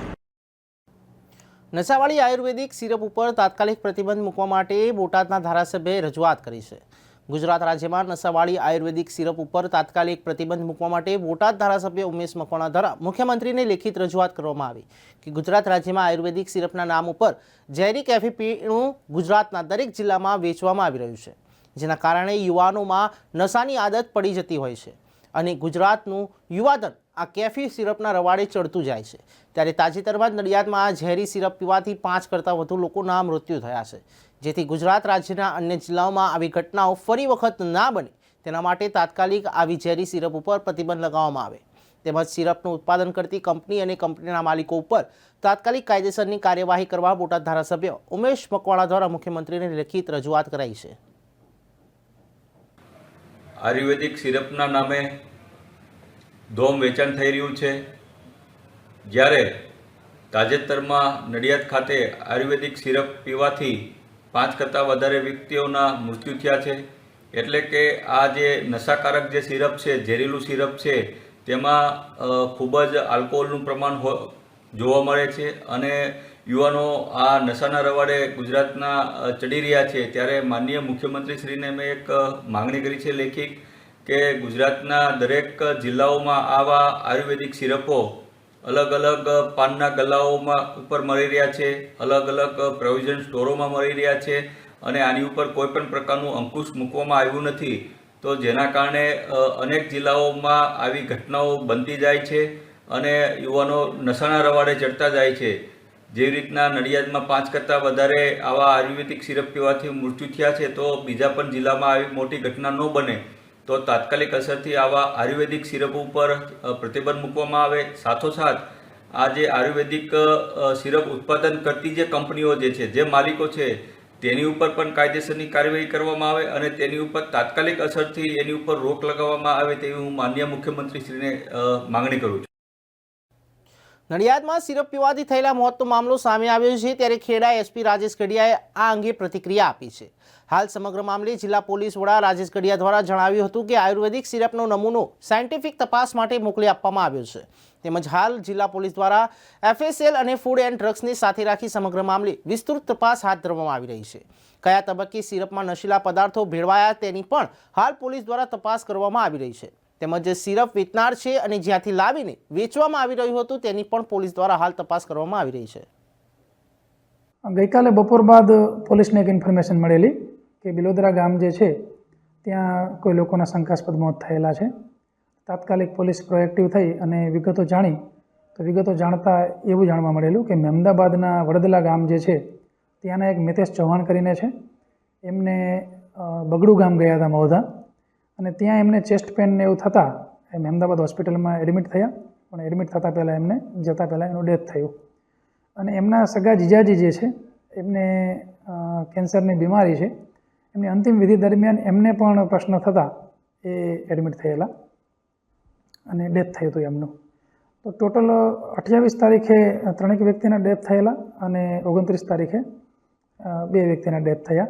નશાવાળી આયુર્વેદિક સિરપ ઉપર તાત્કાલિક પ્રતિબંધ મૂકવા માટે બોટાદના ધારાસભ્યએ રજૂઆત કરી છે. ગુજરાત રાજ્યમાં નશાવાળી આયુર્વેદિક સિરપ ઉપર તાત્કાલિક પ્રતિબંધ મૂકવા માટે બોટાદ ધારાસભ્ય ઉમેશ મકવાણા દ્વારા મુખ્યમંત્રીને લેખિત રજૂઆત કરવામાં આવી કે ગુજરાત રાજ્યમાં આયુર્વેદિક સિરપના નામ ઉપર ઝેરી કેફી પીણું ગુજરાતના દરેક જિલ્લામાં વેચવામાં આવી રહ્યું છે, જેના કારણે યુવાનોમાં નશાની આદત પડી જતી હોય છે અને ગુજરાતનું યુવાધન આ કેફી સિરપના રવાડે ચડતું જાય છે. ત્યારે તાજેતરમાં જ નડિયાદમાં આ ઝેરી સિરપ પીવાથી 5 કરતાં વધુ લોકોના મૃત્યુ થયા છે, જેથી ગુજરાત રાજ્યના અન્ય જિલ્લાઓમાં આવી ઘટનાઓ ફરી વખત ના બને તેના માટે તાત્કાલિક આવી ઝેરી સિરપ ઉપર પ્રતિબંધ લગાવવામાં આવે, તેમજ સિરપનું ઉત્પાદન કરતી કંપની અને કંપનીના માલિકો ઉપર તાત્કાલિક કાયદેસરની કાર્યવાહી કરવા બોટાદ ધારાસભ્ય ઉમેશ મકવાણા દ્વારા મુખ્યમંત્રીને લેખિત રજૂઆત કરાઈ છે.
આયુર્વેદિક સિરપના નામે ધોમ વેચાણ થઈ રહ્યું છે, જ્યારે તાજેતરમાં નડિયાદ ખાતે આયુર્વેદિક સિરપ પીવાથી 5 કરતાં વધારે વ્યક્તિઓના મૃત્યુ થયા છે. એટલે કે આ જે નશાકારક જે સિરપ છે, ઝેરીલું સિરપ છે, તેમાં ખૂબ જ આલ્કોહોલનું પ્રમાણ જોવા મળે છે અને યુવાનો આ નશાના રવાડે ગુજરાતના ચડી રહ્યા છે. ત્યારે માનનીય મુખ્યમંત્રીશ્રીને મેં એક માંગણી કરી છે લેખિત કે ગુજરાતના દરેક જિલ્લાઓમાં આવા આયુર્વેદિક સિરપો અલગ અલગ પાનના ગલ્લાઓમાં ઉપર મળી રહ્યા છે, અલગ અલગ પ્રોવિઝન સ્ટોરોમાં મળી રહ્યા છે અને આની ઉપર કોઈ પણ પ્રકારનું અંકુશ મૂકવામાં આવ્યું નથી. તો જેના કારણે અનેક જિલ્લાઓમાં આવી ઘટનાઓ બનતી જાય છે અને યુવાનો નશાના રવાડે ચડતા જાય છે. જેવી રીતના નડિયાદમાં 5 કરતાં વધારે આવા આયુર્વેદિક સિરપ પીવાથી મૃત્યુ થયા છે, તો બીજા પણ જિલ્લામાં આવી મોટી ઘટના ન બને તો તાત્કાલિક અસરથી આવા આયુર્વેદિક સિરપ ઉપર પ્રતિબંધ મૂકવામાં આવે. સાથોસાથ આ જે આયુર્વેદિક સિરપ ઉત્પાદન કરતી જે કંપનીઓ જે છે, જે માલિકો છે, તેની ઉપર પણ કાયદેસરની કાર્યવાહી કરવામાં આવે અને તેની ઉપર તાત્કાલિક અસરથી એની ઉપર રોક લગાવવામાં આવે તેવી હું માનનીય મુખ્યમંત્રીશ્રીને માંગણી કરું છું.
નડિયાદમાં સિરપ પીવાથી થયેલા મોતનો મામલો સામે આવ્યો છે, ત્યારે ખેડા એસપી રાજેશ ગઢિયાએ આ અંગે પ્રતિક્રિયા આપી છે. હાલ સમગ્ર મામલે જિલ્લા પોલીસ વડા રાજેશ ગઢિયા દ્વારા જણાવ્યું હતું કે આયુર્વેદિક સિરપનો નમૂનો સાયન્ટિફિક તપાસ માટે મોકલી આપવામાં આવ્યો છે. તેમજ હાલ જિલ્લા પોલીસ દ્વારા FSL અને ફૂડ એન્ડ ડ્રગ્સને સાથે રાખી સમગ્ર મામલે વિસ્તૃત તપાસ હાથ ધરવામાં આવી રહી છે. કયા તબક્કે સિરપમાં નશીલા પદાર્થો ભેળવાયા તેની પણ હાલ પોલીસ દ્વારા તપાસ કરવામાં આવી રહી છે. તેમજ સિરપ વેચનાર છે અને જ્યાંથી લાવીને વેચવામાં આવી રહ્યું હતું તેની પણ પોલીસ દ્વારા હાલ તપાસ કરવામાં આવી રહી છે.
ગઈકાલે બપોર બાદ પોલીસને એક ઇન્ફોર્મેશન મળેલી કે બિલોદરા ગામ જે છે ત્યાં કોઈ લોકોના શંકાસ્પદ મોત થયેલા છે. તાત્કાલિક પોલીસ પ્રોએક્ટિવ થઈ અને વિગતો જાણી તો વિગતો જાણતા એવું જાણવા મળેલું કે મહેમદાબાદના વડદલા ગામ જે છે ત્યાંના એક મિતેશ ચૌહાણ કરીને છે, એમને બગડું ગામ ગયા હતા મૌધા, અને ત્યાં એમને ચેસ્ટ પેન ને એવું થતાં એ મહેમદાબાદ હોસ્પિટલમાં એડમિટ થયા, પણ એડમિટ થતાં પહેલાં એમને જતાં પહેલાં એનું ડેથ થયું. અને એમના સગા જીજાજી જે છે એમને કેન્સરની બીમારી છે, એમની અંતિમ વિધિ દરમિયાન એમને પણ પ્રશ્ન થતાં એ એડમિટ થયેલા અને ડેથ થયું હતું એમનું. તો ટોટલ 28 તારીખે 3 વ્યક્તિના ડેથ થયેલા અને 29 તારીખે 2 વ્યક્તિના ડેથ થયા.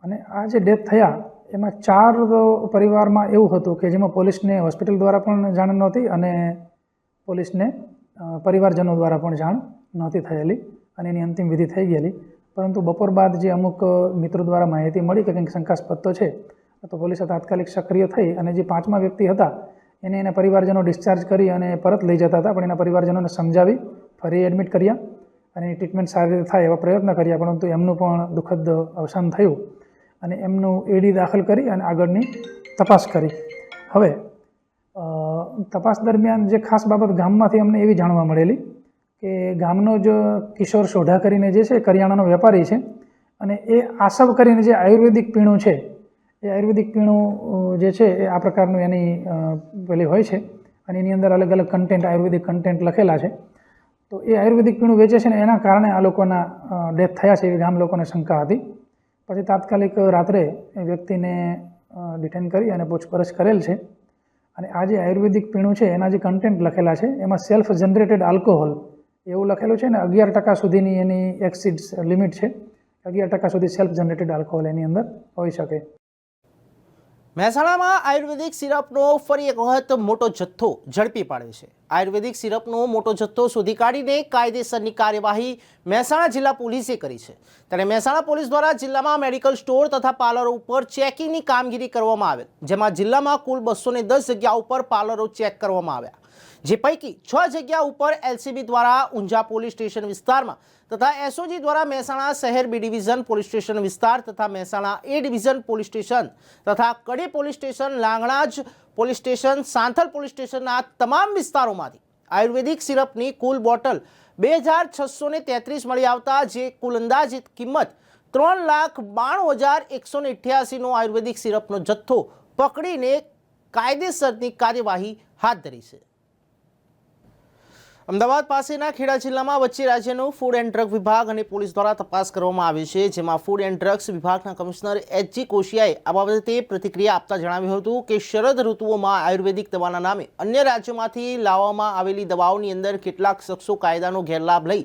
અને આ જે ડેથ થયા એમાં 4 પરિવારમાં એવું હતું કે જેમાં પોલીસને હોસ્પિટલ દ્વારા પણ જાણ નહોતી અને પોલીસને પરિવારજનો દ્વારા પણ જાણ નહોતી થયેલી અને એની અંતિમ વિધિ થઈ ગયેલી. પરંતુ બપોર બાદ જે અમુક મિત્રો દ્વારા માહિતી મળી કે કંઈક શંકાસ્પદ તો છે, તો પોલીસે તાત્કાલિક સક્રિય થઈ અને જે 5મા વ્યક્તિ હતા એને એના પરિવારજનો ડિસ્ચાર્જ કરી અને પરત લઈ જતા હતા, પણ એના પરિવારજનોને સમજાવી ફરી એડમિટ કર્યા અને એની ટ્રીટમેન્ટ સારી રીતે થાય એવા પ્રયત્ન કર્યા, પરંતુ એમનું પણ દુઃખદ અવસાન થયું અને એમનું એડી દાખલ કરી અને આગળની તપાસ કરી. હવે તપાસ દરમિયાન જે ખાસ બાબત ગામમાંથી અમને એવી જાણવા મળેલી કે ગામનો જ કિશોર સોઢા કરીને જે છે કરિયાણાનો વેપારી છે અને એ આસવ કરીને જે આયુર્વેદિક પીણું છે, એ આયુર્વેદિક પીણું જે છે એ આ પ્રકારનું એની પેલી હોય છે અને એની અંદર અલગ અલગ કન્ટેન્ટ આયુર્વેદિક કન્ટેન્ટ લખેલા છે. તો એ આયુર્વેદિક પીણું વેચે છે ને એના કારણે આ લોકોના ડેથ થયા છે એવી ગામ લોકોને શંકા હતી. પછી તાત્કાલિક રાત્રે એ વ્યક્તિને ડિટેન કરી અને પૂછપરછ કરેલ છે અને આ જે આયુર્વેદિક પીણું છે એના જે કન્ટેન્ટ લખેલા છે એમાં સેલ્ફ જનરેટેડ આલ્કોહોલ એવું લખેલું છે ને 11% સુધીની એની એક્સિડ લિમિટ છે. 11% સુધી સેલ્ફ જનરેટેડ આલ્કોહોલ એની અંદર હોઈ શકે.
મહેસાણામાં આયુર્વેદિક સિરપનો ફરી એક વખત મોટો જથ્થો ઝડપી પાડ્યો છે. આયુર્વેદિક સિરપનો મોટો જથ્થો શોધી કાઢીને કાયદેસરની કાર્યવાહી મહેસાણા જિલ્લા પોલીસે કરી છે. ત્યારે મહેસાણા પોલીસ દ્વારા જિલ્લામાં મેડિકલ સ્ટોર તથા પાર્લરો ઉપર ચેકિંગની કામગીરી કરવામાં આવેલ, જેમાં જિલ્લામાં કુલ 210 જગ્યા ઉપર પાર્લરો ચેક કરવામાં આવ્યા, જે પૈકી 6 જગ્યા ઉપર LCB દ્વારા ઊંઝા પોલીસ સ્ટેશન વિસ્તારમાં તથા SOG દ્વારા મહેસાણા શહેર B ડિવિઝન પોલીસ સ્ટેશન વિસ્તાર તથા Mehsana A division police station તથા Kadi police station, Langhnaj police station, Santhal police સ્ટેશનના તમામ વિસ્તારોમાંથી આયુર્વેદિક સિરપની કુલ બોટલ 2633 મળી આવતા જે કુલ અંદાજિત કિંમત 3,92,188નો આયુર્વેદિક સિરપનો જથ્થો પકડીને કાયદેસરની કાર્યવાહી હાથ ધરી છે. અમદાવાદ પાસેના ખેડા જિલ્લામાં વચ્ચે રાજ્યનું ફૂડ એન્ડ ડ્રગ વિભાગ અને પોલીસ દ્વારા તપાસ કરવામાં આવી છે, જેમાં ફૂડ એન્ડ ડ્રગ્સ વિભાગના કમિશનર એચ.જી. કોશિયાએ આ બાબતે પ્રતિક્રિયા આપતા જણાવ્યું હતું કે શરદ ઋતુઓમાં આયુર્વેદિક દવાના નામે અન્ય રાજ્યોમાંથી લાવવામાં આવેલી દવાઓની અંદર કેટલાક શખ્સો કાયદાનો ગેરલાભ લઈ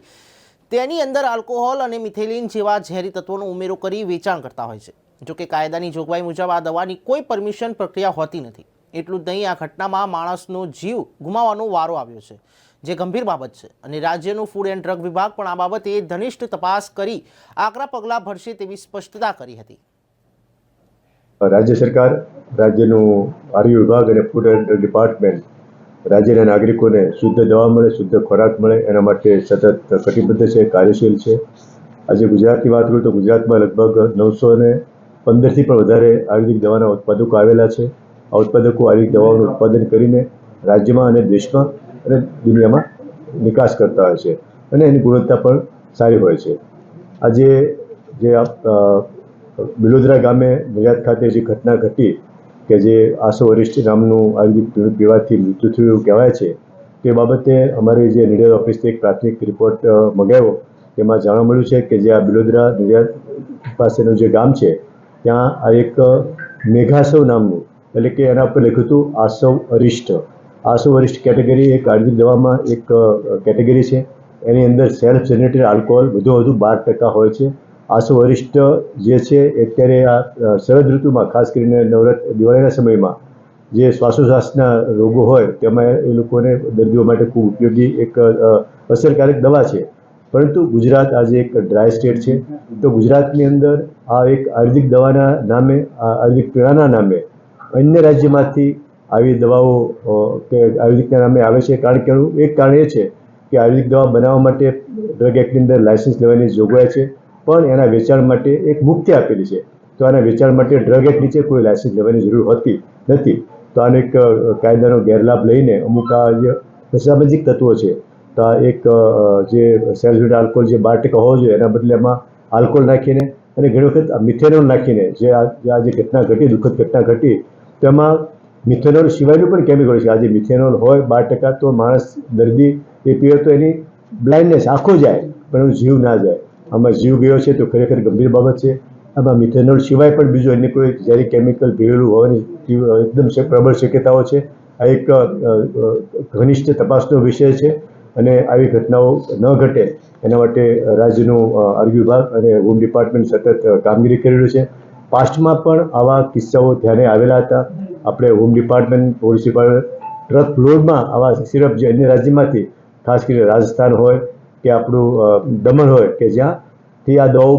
તેની અંદર આલ્કોહોલ અને મિથેલિન જેવા ઝેરી તત્વોનો ઉમેરો કરી વેચાણ કરતા હોય છે. જોકે કાયદાની જોગવાઈ મુજબ આ દવાની કોઈ પરમિશન પ્રક્રિયા હોતી નથી. એટલું જ નહીં, આ ઘટનામાં માણસનો જીવ ગુમાવવાનો વારો આવ્યો છે, જે ગંભીર બાબત છે અને રાજ્યનું ફૂડ એન્ડ ડ્રગ વિભાગ પણ આ બાબતે ઘનિષ્ઠ તપાસ કરી આકરા પગલાં ભરશે તેવી સ્પષ્ટતા કરી હતી.
રાજ્ય સરકાર, રાજ્યનું આરોગ્ય વિભાગ અને ફૂડ એન્ડ ડ્રગ ડિપાર્ટમેન્ટ રાજ્યના નાગરિકોને શુદ્ધ દવા મળે, શુદ્ધ ખોરાક મળે એના માટે સતત કટિબદ્ધ છે, કાર્યશીલ છે. આજે ગુજરાતની વાત કરું તો ગુજરાતમાં લગભગ 915થી પણ વધારે આયુર્વેદિક દવાના ઉત્પાદકો આવેલા છે. આ ઉત્પાદકો આયુર્વેદિક દવાઓનું ઉત્પાદન કરીને રાજ્યમાં અને દેશમાં અને દુનિયામાં નિકાસ કરતા હોય છે અને એની ગુણવત્તા પણ સારી હોય છે. આજે જે બિલોદરા ગામે નડિયાદ ખાતે જે ઘટના ઘટી કે જે આસો વરિષ્ઠ નામનું આયુર્વેદિક પીવાથી મૃત્યુ થયું એવું કહેવાય છે, તે બાબતે અમારી જે નડિયાદ ઓફિસથી એક પ્રાથમિક રિપોર્ટ મંગાવ્યો. તેમાં જાણવા મળ્યું છે કે જે આ બિલોદરા નડિયાદ પાસેનું જે ગામ છે ત્યાં આ એક મેઘાસવ નામનું, એટલે કે એના ઉપર લખ્યું હતું આસવ અરિષ્ટ. આસો વરિષ્ઠ કેટેગરી એક આયુર્વેદિક દવામાં એક કેટેગરી છે. એની અંદર સેલ્ફ જનરેટેડ આલ્કોહોલ વધુ 12% હોય છે. આસો વરિષ્ઠ જે છે અત્યારે આ શરદ ઋતુમાં, ખાસ કરીને દિવાળીના સમયમાં જે શ્વાસોશ્વાસના રોગો હોય તેમાં એ લોકોને દર્દીઓ માટે ખૂબ ઉપયોગી એક અસરકારક દવા છે. પરંતુ ગુજરાત આજે એક ડ્રાય સ્ટેટ છે, તો ગુજરાતની અંદર આ એક આયુર્વેદિક દવાના નામે, આયુર્વેદિક પીણાના નામે અન્ય રાજ્યમાંથી આવી દવાઓ કે આયુર્વેદિકના નામે આવે છે. કારણ કે એનું એક કારણ એ છે કે આયુર્વેદિક દવા બનાવવા માટે ડ્રગ એક્ટની અંદર લાયસન્સ લેવાની જોગવાઈ છે, પણ એના વેચાણ માટે એક મુક્તિ આપેલી છે. તો આના વેચાણ માટે ડ્રગ એક્ટ નીચે કોઈ લાયસન્સ લેવાની જરૂર હોતી નથી. તો આનો એક કાયદાનો ગેરલાભ લઈને અમુક આ જે અસામાજિક તત્વો છે, તો આ એક જે સેલ્ફ આલ્કોહોલ જે 12% હોવો જોઈએ એના બદલે એમાં આલ્કોહોલ નાખીને અને ઘણી વખત મિથેનોલ નાખીને જે આ જે ઘટના ઘટી, દુઃખદ ઘટના ઘટી, તેમાં મિથેનોલ સિવાયનું પણ કેમિકલ છે. આજે મિથેનોલ હોય 12% તો માણસ દર્દી એ પીવે તો એની બ્લાઇન્ડનેસ આંખો જાય પણ એનો જીવ ના જાય. આમાં જીવ ગયો છે તો ખરેખર ગંભીર બાબત છે. આમાં મિથેનોલ સિવાય પણ બીજું અન્ય કોઈ ઝેરી કેમિકલ ભેળેલું હોવાની એકદમ પ્રબળ શક્યતાઓ છે. આ એક ઘનિષ્ઠ તપાસનો વિષય છે અને આવી ઘટનાઓ ન ઘટે એના માટે રાજ્યનું આરોગ્ય વિભાગ અને હોમ ડિપાર્ટમેન્ટ સતત કામગીરી કરી રહ્યું છે. પાસ્ટમાં પણ આવા કિસ્સાઓ ધ્યાને આવેલા હતા. આપણે home department, police department truck લોડમાં આવા સિરપ જે અન્ય રાજ્યમાંથી, ખાસ કરીને રાજસ્થાન હોય કે આપણું દમણ હોય કે જ્યાંથી આ દવાઓ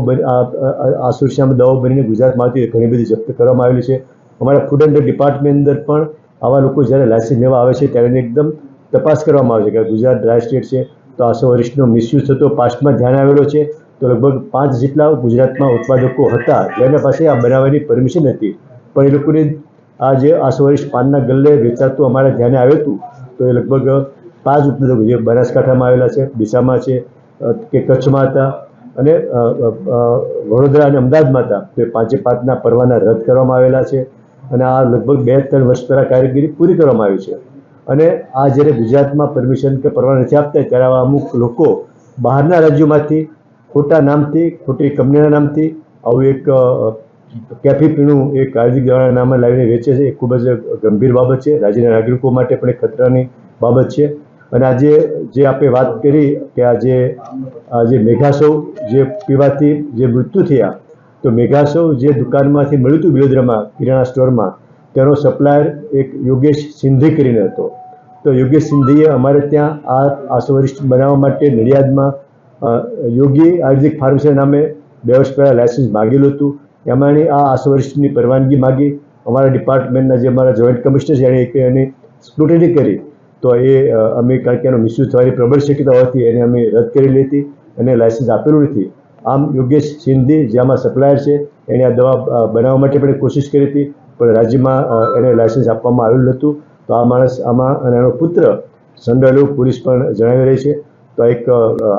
આસુરશામાં દવાઓ બનીને ગુજરાતમાં આવતી ઘણી બધી જપ્ત કરવામાં આવેલી છે. અમારા ફૂડ એન્ડ ડિપાર્ટમેન્ટ અંદર પણ આવા લોકો જ્યારે લાયસન્સ લેવા આવે છે ત્યારે એકદમ તપાસ કરવામાં આવે છે કે ગુજરાત ડ્રાય સ્ટેટ છે તો આસો વરિષ્ઠનો મિસયુઝ થતો પાસ્ટમાં ધ્યાન આવેલો છે. તો લગભગ 5 જેટલા ગુજરાતમાં ઉત્પાદકો હતા જેના પાસે આ બનાવવાની પરમિશન હતી, પણ એ લોકોને આ જે આસો વરિષ્ઠ પાનના ગલ્લે વેચાતું અમારા ધ્યાને આવ્યું હતું. તો એ લગભગ 5 ઉત્પાદકો જે બનાસકાંઠામાં આવેલા છે, ડીસામાં છે કે કચ્છમાં હતા અને વડોદરા અને અમદાવાદમાં હતા. તો એ 5-5ના પરવાના રદ કરવામાં આવેલા છે અને આ લગભગ 2-3 વર્ષ પહેલાં કામગીરી પૂરી કરવામાં આવી છે. અને આ જ્યારે ગુજરાતમાં પરમિશન કે પરવાના નથી આપતા ત્યારે આવા અમુક લોકો બહારના રાજ્યોમાંથી ખોટા નામથી, ખોટી કંપનીના નામથી આવું એક કેફી પીણું એક આયુર્વેદિક દવાના નામે લાવીને વેચે છે. એ ખૂબ જ ગંભીર બાબત છે. રાજ્યના નાગરિકો માટે પણ એક ખતરાની બાબત છે. અને આજે જે આપણે વાત કરી કે આજે મેઘાસવ જે પીવાથી જે મૃત્યુ થયા, તો મેઘાસવ જે દુકાનમાંથી મળ્યું હતું બિલોદરામાં કિરાણા સ્ટોરમાં, તેનો સપ્લાયર એક યોગેશ સિંધી કરીને હતો. તો યોગેશ સિંધીએ અમારે ત્યાં આ આસો વરિષ્ઠ બનાવવા માટે નડિયાદમાં યોગી આયુર્વેદિક ફાર્મસીના નામે 2 વર્ષ પહેલાં લાયસન્સ માગેલું હતું. એમાંની આ આસો વરિષ્ઠની પરવાનગી માગી. અમારા ડિપાર્ટમેન્ટના જે અમારા જોઈન્ટ કમિશનર છે એની સ્ક્રુટની કરી. તો એ અમે, કારણ કે એનો મિસયુઝ થવાની પ્રબળ શક્યતા હોતી, એને અમે રદ કરેલી હતી અને લાયસન્સ આપેલું નથી. આમ યોગેશ સિંધી જે આમાં સપ્લાયર છે એણે આ દવા બનાવવા માટે પણ કોશિશ કરી હતી, પણ રાજ્યમાં એને લાયસન્સ આપવામાં આવેલું નહોતું. તો આ માણસ આમાં અને એનો પુત્ર સંડોવાયેલું પોલીસ પણ જણાવી રહી છે. તો એક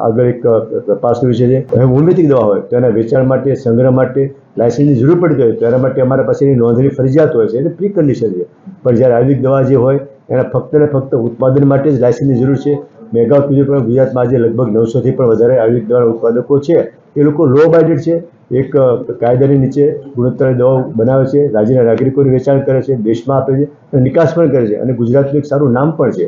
આગળ એક તપાસનો વિષય છે. હોમિયોપેથિક દવા હોય તો એના વેચાણ માટે, સંગ્રહ માટે લાયસન્સની જરૂર પડતી હોય તો એના માટે અમારા પાસે એની નોંધણી ફરજિયાત હોય છે, એટલે પ્રી કન્ડિશન છે. પણ જ્યારે આયુર્વેદિક દવા જે હોય એના ફક્ત ને ફક્ત ઉત્પાદન માટે જ લાયસન્સની જરૂર છે. મેં અગાઉ કીધું પણ ગુજરાતમાં આજે લગભગ 900થી પણ વધારે આયુર્વેદિક દવાના ઉત્પાદકો છે. એ લોકો લો બાઇડેડ છે, એક કાયદાની નીચે ગુણવત્તાની દવાઓ બનાવે છે, રાજ્યના નાગરિકોને વેચાણ કરે છે, દેશમાં આપે છે અને નિકાસ પણ કરે છે અને ગુજરાતનું એક સારું નામ પણ છે.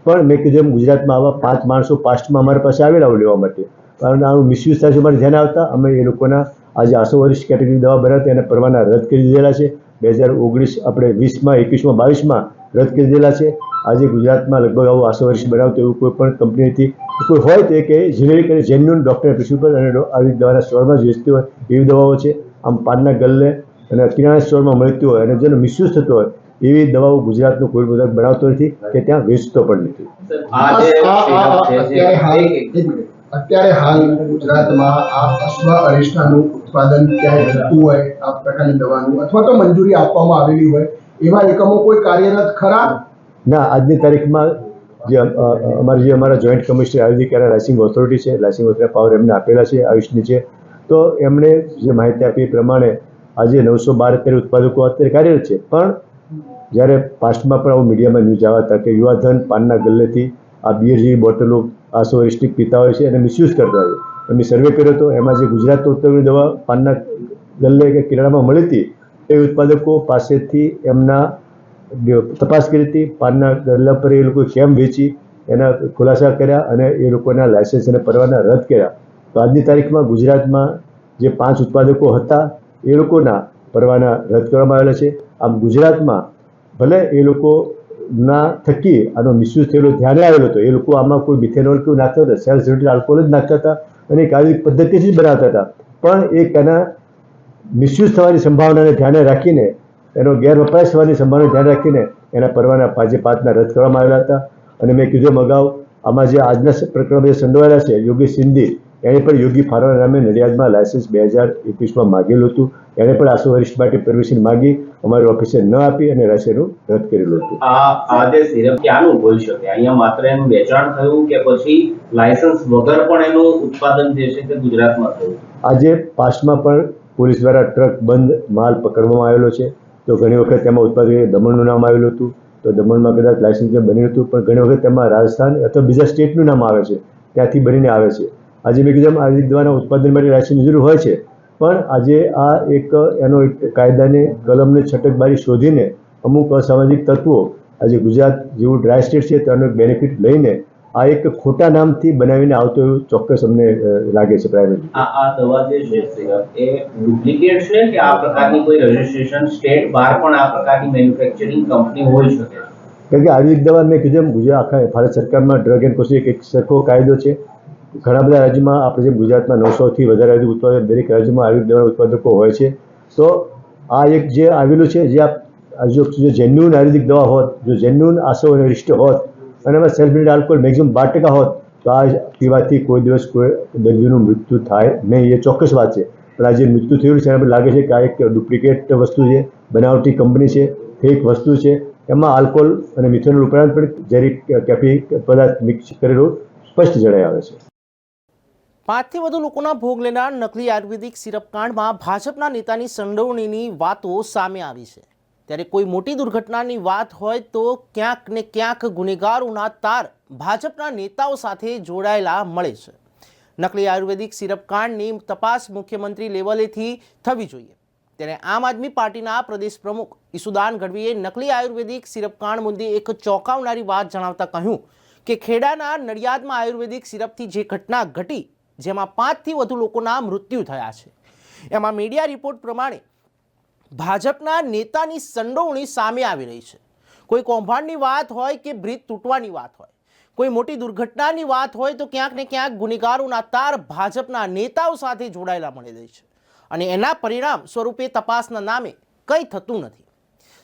પણ મેં કીધું એમ ગુજરાતમાં આવા 5 માણસો પાસ્ટમાં અમારી પાસે આવેલા લેવા માટે, કારણ આનું મિસયુઝ થાય છે અમારે ધ્યાન આવતા અમે એ લોકોના આજે 800 વર્ષ કેટેગરી દવા બનાવતા એને પરવાના રદ કરી દીધેલા છે. 2019 આપણે 20માં 21માં 22માં રદ કરી દીધેલા છે. આજે ગુજરાતમાં લગભગ આવું 800 વર્ષ બનાવતું એવું કોઈ પણ કંપનીથી કોઈ હોય તો કે જેનેરિક અને જેન્યુન ડૉક્ટર પ્રિસ્ક્રિપ્શન અને આવી દવાના સ્ટોરમાં જ વેચતી હોય એવી દવાઓ છે. આમ પાનના ગલ્લે અને કિરાણા સ્ટોરમાં મળતી હોય અને જેનો મિસયુઝ થતો હોય એવી દવાઓ ગુજરાતનો કોઈ બધા બનાવતો નથી કે ત્યાં વેચતો પણ નથી.
અત્યારે હાલ ગુજરાતમાં આ અશ્વા અરિષ્ટાનું ઉત્પાદન ક્યાંય થતું હોય આ પ્રકારની દવાનું અથવા તો મંજૂરી આપવામાં આવેલી હોય એવા એકમો કોઈ કાર્યરત ખરા?
ના, આજની તારીખમાં જે અમારા જોઈન્ટ કમિશનર આયુર્વેદિક અને લાયસન્સિંગ ઓથોરિટી છે, લાયસન્સિંગ ઓથોરિટી પાવર એમને આપેલા છે આયુષની છે. તો એમણે જે માહિતી આપી એ પ્રમાણે આજે 912 ઉત્પાદકો અત્યારે કાર્યરત છે. પણ જ્યારે પાસ્ટમાં પણ આવું મીડિયામાં ન્યૂઝ આવ્યા હતા કે યુવાધન પાનના ગલ્લેથી આ બિયર જેવી બોટલો 800 વર્ષથી પીતા હોય છે અને મિસયુઝ કરતા હોય છે. અમે સર્વે કર્યો હતો, એમાં જે ગુજરાતનો ઉત્પાદનની દવા પાનના ગલ્લે કે કિરાણામાં મળી હતી એ ઉત્પાદકો પાસેથી એમના તપાસ કરી હતી. પાનના ગલ્લા પર એ લોકો કેમ વેચી એના ખુલાસા કર્યા અને એ લોકોના લાયસન્સ અને પરવાના રદ કર્યા. તો આજની તારીખમાં ગુજરાતમાં જે 5 ઉત્પાદકો હતા એ લોકોના પરવાના રદ કરવામાં આવેલા છે. આમ ગુજરાતમાં ભલે એ લોકોના થકી આનો મિસયુઝ થયેલો ધ્યાને આવેલો હતો, એ લોકો આમાં કોઈ મિથેનોલ કેવું નાખતા હતા, સેલ્ફ રિલેટેડ આલ્કોહોલ જ નાખતા હતા અને એક આયુર્વેદિક પદ્ધતિથી જ બનાવતા હતા. પણ એક એના મિસયુઝ થવાની સંભાવનાને ધ્યાને રાખીને, એનો ગેરવપરાશ થવાની સંભાવના ધ્યાન રાખીને એના પરવાના 5ના રદ કરવામાં આવેલા હતા. અને મેં કીધું એમ અગાઉ આમાં જે આજના પ્રકરણમાં જે સંડોવાયેલા છે યોગી સિંધી, એણે પણ યોગી ફાર્મા નામે નડિયાદમાં લાયસન્સ 2021માં માગેલું હતું. એણે પણ 800 વર્ષ માટે પરમિશન માગી, અમારી ઓફિસે ન આપી અને લાયસન્સ રદ કરેલું હતું.
આ જે સિરપ ક્યાંનું હોઈ શકે? અહીંયા માત્ર એનું વેચાણ થયું કે પછી લાયસન્સ વગર પણ એનું ઉત્પાદન જે છે તે ગુજરાતમાં થયું?
આજે પાસ્ટમાં પણ પોલીસ દ્વારા ટ્રક બંધ માલ પકડવામાં આવેલો છે. તો ઘણી વખત તેમાં ઉત્પાદન દમણનું નામ આવેલું હતું, તો દમણમાં કદાચ લાયસન્સ બન્યું હતું, પણ ઘણી વખત તેમાં રાજસ્થાન અથવા બીજા સ્ટેટનું નામ આવે છે, ત્યાંથી બનીને આવે છે. આજે મેં કીધું આયુર્વેદિક દવાના ઉત્પાદન માટે લાયસન્સની જરૂર હોય છે, પણ આજે આ એનો એક કાયદાને કલમને છટકબારી શોધીને અમુક અસામાજિક તત્વો આજે ગુજરાત જેવું ડ્રાય સ્ટેટ છે તેનો બેનિફિટ લઈને આ એક ખોટા નામથી બનાવીને આવતો એવું ચોક્કસ અમને લાગે છે. પ્રાઇવેટ
આ દવા જે છે સિરપ એ ડુપ્લિકેટ છે કે આ પ્રકારની કોઈ રજિસ્ટ્રેશન સ્ટેટ બહાર પણ આ પ્રકારની મેન્યુફેક્ચરિંગ કંપની હોઈ શકે?
કારણ કે આયુર્વેદિક દવા મેં કીધું એમ ગુજરાત આખા ભારત સરકારમાં ડ્રગ એન્ડ કોસ્મેટિક એક સરખો કાયદો છે. ઘણા બધા રાજ્યમાં આપણે જેમ ગુજરાતમાં 900થી વધારે આયુર્વેદિક ઉત્પાદક દરેક રાજ્યમાં આયુર્વેદિક દવાના ઉત્પાદકો હોય છે. તો આ એક જે આવેલું છે, જે જેન્યુન આયુર્વેદિક દવા હોત, જો જેન્યુન 800 વર્ષ હોત અને એમાં સેલ્ફ રિલેટેડ આલ્કોહોલ મેક્સિમમ 12% હોત તો આ પીવાથી કોઈ દિવસ કોઈ દર્દીનું મૃત્યુ થાય નહીં, એ ચોક્કસ વાત છે. પણ આ જે મૃત્યુ થયું છે એના લાગે છે કે આ એક ડુપ્લિકેટ વસ્તુ છે, બનાવટી કંપની છે, ફેક વસ્તુ છે. એમાં આલ્કોહોલ અને મિથેનોલ ઉપરાંત પણ ઝેરી કેફી પદાર્થ મિક્સ કરેલું સ્પષ્ટ જણાઈ આવે છે.
5થી વધુ લોકોના ભોગ લેનાર નકલી આયુર્વેદિક સિરપ કાંડમાં ભાજપના નેતાની સંડોવણીની વાતો સામે આવી છે. ત્યારે કોઈ મોટી દુર્ઘટનાની વાત હોય તો ક્યાંક ને ક્યાંક ગુનેગારોના તાર ભાજપના નેતાઓ સાથે જોડાયેલા મળે છે. નકલી આયુર્વેદિક સિરપ કાંડની તપાસ મુખ્યમંત્રી લેવલેથી થવી જોઈએ. ત્યારે આમ આદમી પાર્ટીના પ્રદેશ પ્રમુખ ઈસુદાન ગઢવીએ નકલી આયુર્વેદિક સિરપ કાંડ મુદ્દે એક ચોંકાવનારી વાત જણાવતા કહ્યું કે ખેડાના નડિયાદમાં આયુર્વેદિક સિરપથી જે ઘટના ઘટી, જેમાં 5થી વધુ લોકોના મૃત્યુ થયા છે, એમાં મીડિયા રિપોર્ટ પ્રમાણે ભાજપના નેતાની સંડોવણી સામે આવી રહી છે. કોઈ કૌભાંડની વાત હોય કે બ્રિજ તૂટવાની વાત હોય, કોઈ મોટી દુર્ઘટનાની વાત હોય તો ક્યાંક ને ક્યાંક ગુનેગારોના તાર ભાજપના નેતાઓ સાથે જોડાયેલા મળી રહી છે અને એના પરિણામ સ્વરૂપે તપાસના નામે કંઈ થતું નથી.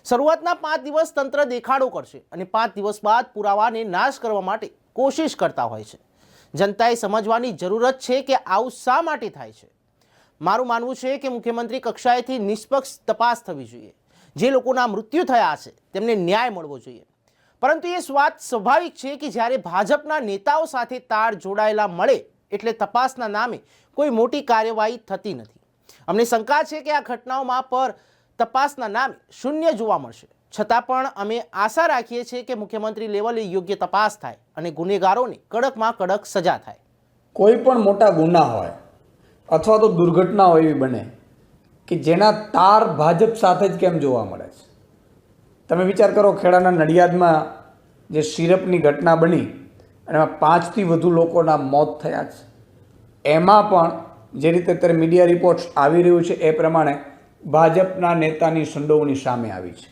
શરૂઆતના 5 દિવસ તંત્ર દેખાડો કરશે અને 5 દિવસ બાદ પુરાવાને નાશ કરવા માટે કોશિશ કરતા હોય છે. જનતાએ સમજવાની જરૂરત છે કે આવું શા માટે થાય છે. મારું માનવું છે કે મુખ્યમંત્રી કક્ષાએથી નિષ્પક્ષ તપાસ થવી જોઈએ. જે લોકોના મૃત્યુ થયા છે તેમને ન્યાય મળવો જોઈએ. પરંતુ એ વાત સ્વાભાવિક છે કે જ્યારે ભાજપના નેતાઓ સાથે તાર જોડાયેલા મળે એટલે તપાસના નામે કોઈ મોટી કાર્યવાહી થતી નથી. અમને શંકા છે કે આ ઘટનાઓમાં પર તપાસના નામે શૂન્ય જોવા મળશે. છતાં પણ અમે આશા રાખીએ છીએ કે મુખ્યમંત્રી લેવલે યોગ્ય તપાસ થાય અને ગુનેગારોને કડકમાં કડક સજા થાય.
કોઈ પણ મોટા ગુના હોય અથવા તો દુર્ઘટનાઓ એવી બને કે જેના તાર ભાજપ સાથે જ કેમ જોવા મળે છે. તમે વિચાર કરો, ખેડાના નડિયાદમાં જે સિરપની ઘટના બની અને એમાં 5થી વધુ લોકોના મોત થયા છે, એમાં પણ જે રીતે અત્યારે મીડિયા રિપોર્ટ્સ આવી રહ્યું છે એ પ્રમાણે ભાજપના નેતાની સંડોવણી સામે આવી છે.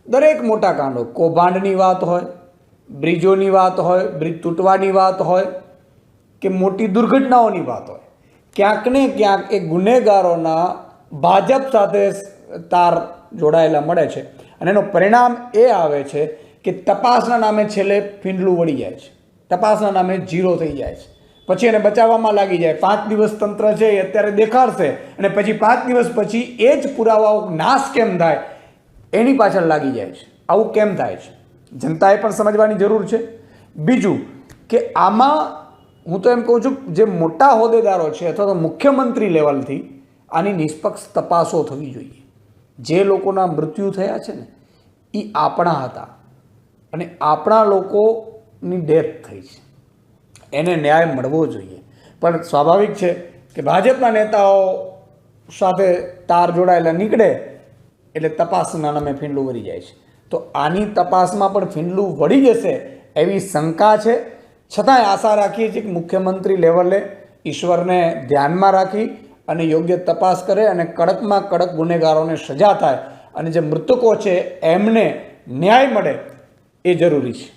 દરેક મોટા કાંડો, કૌભાંડની વાત હોય, બ્રિજોની વાત હોય, બ્રિજ તૂટવાની વાત હોય કે મોટી દુર્ઘટનાઓની વાત હોય, ક્યાંક ને ક્યાંક એ ગુનેગારોના ભાજપ સાથે તાર જોડાયેલા મળે છે અને એનું પરિણામ એ આવે છે કે તપાસના નામે છેલ્લે ફીંડલું વળી જાય છે, તપાસના નામે ઝીરો થઈ જાય છે, પછી એને બચાવવામાં લાગી જાય. 5 દિવસ તંત્ર છે એ અત્યારે દેખાડશે અને પછી 5 દિવસ પછી એ જ પુરાવાઓ નાશ કેમ થાય એની પાછળ લાગી જાય છે. આવું કેમ થાય છે જનતાએ પણ સમજવાની જરૂર છે. બીજું કે આમાં હું તો એમ કહું છું, જે મોટા હોદ્દેદારો છે અથવા તો મુખ્યમંત્રી લેવલથી આની નિષ્પક્ષ તપાસો થવી જોઈએ. જે લોકોના મૃત્યુ થયા છે ને એ આપણા હતા અને આપણા લોકોની ડેથ થઈ છે, એને ન્યાય મળવો જોઈએ. પણ સ્વાભાવિક છે કે ભાજપના નેતાઓ સાથે તાર જોડાયેલા નીકળે એટલે તપાસના નામે ફીંડલું વળી જાય છે. તો આની તપાસમાં પણ ફીંડલું વળી જશે એવી શંકા છે. છતાંય આશા રાખીએ છીએ કે મુખ્યમંત્રી લેવલે ઈશ્વરને ધ્યાનમાં રાખી અને યોગ્ય તપાસ કરે અને કડકમાં કડક ગુનેગારોને સજા થાય અને જે મૃતકો છે એમને ન્યાય મળે એ જરૂરી છે.